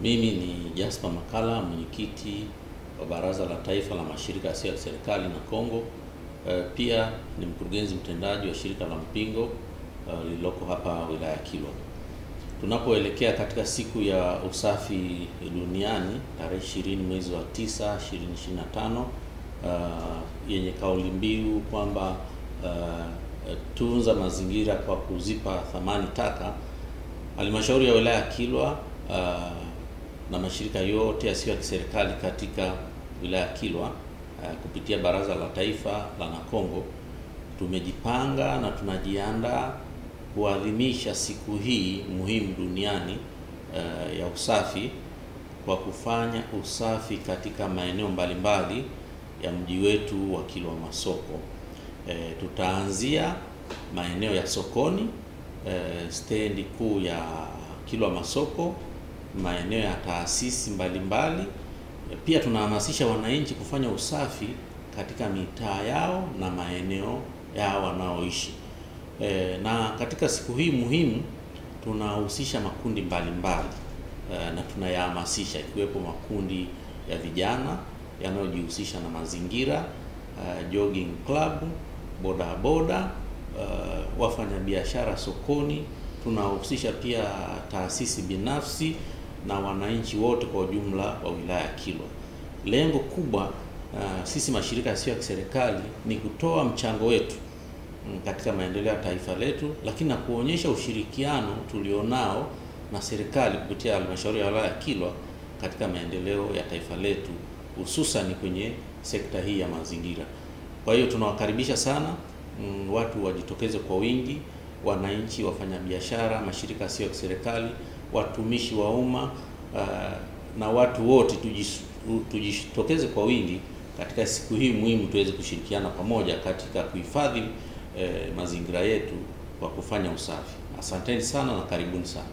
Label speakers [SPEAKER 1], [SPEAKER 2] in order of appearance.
[SPEAKER 1] Mimi ni Jasper Makala, mwenyekiti wa Baraza la Taifa la Mashirika Yasiyo ya Serikali na Kongo. Pia ni mkurugenzi mtendaji wa shirika la Mpingo lililoko hapa wilaya ya Kilwa. Tunapoelekea katika siku ya usafi duniani tarehe 20 mwezi wa 9 2025, yenye kauli mbiu kwamba tunza mazingira kwa kuzipa thamani taka, halmashauri ya wilaya ya Kilwa na mashirika yote yasiyo ya kiserikali katika wilaya ya Kilwa kupitia Baraza la Taifa la Nakongo tumejipanga na tunajiandaa kuadhimisha siku hii muhimu duniani ya usafi kwa kufanya usafi katika maeneo mbalimbali ya mji wetu wa Kilwa Masoko. Tutaanzia maeneo ya sokoni, stendi kuu ya Kilwa Masoko, maeneo ya taasisi mbalimbali. Pia tunahamasisha wananchi kufanya usafi katika mitaa yao na maeneo yao wanaoishi. Na katika siku hii muhimu tunahusisha makundi mbalimbali na tunayahamasisha, ikiwepo makundi ya vijana yanayojihusisha na mazingira, jogging club, bodaboda, wafanyabiashara sokoni. Tunahusisha pia taasisi binafsi na wananchi wote kwa ujumla wa wilaya ya Kilwa. Lengo kubwa sisi mashirika yasiyo ya kiserikali ni kutoa mchango wetu katika maendeleo ya taifa letu, lakini na kuonyesha ushirikiano tulionao na serikali kupitia halmashauri ya wilaya ya Kilwa katika maendeleo ya taifa letu, hususan kwenye sekta hii ya mazingira. Kwa hiyo tunawakaribisha sana watu wajitokeze kwa wingi, wananchi, wafanyabiashara, mashirika yasiyo ya kiserikali, watumishi wa umma na watu wote tujitokeze kwa wingi katika siku hii muhimu, tuweze kushirikiana pamoja katika kuhifadhi mazingira yetu kwa kufanya usafi. Asanteni sana na karibuni sana.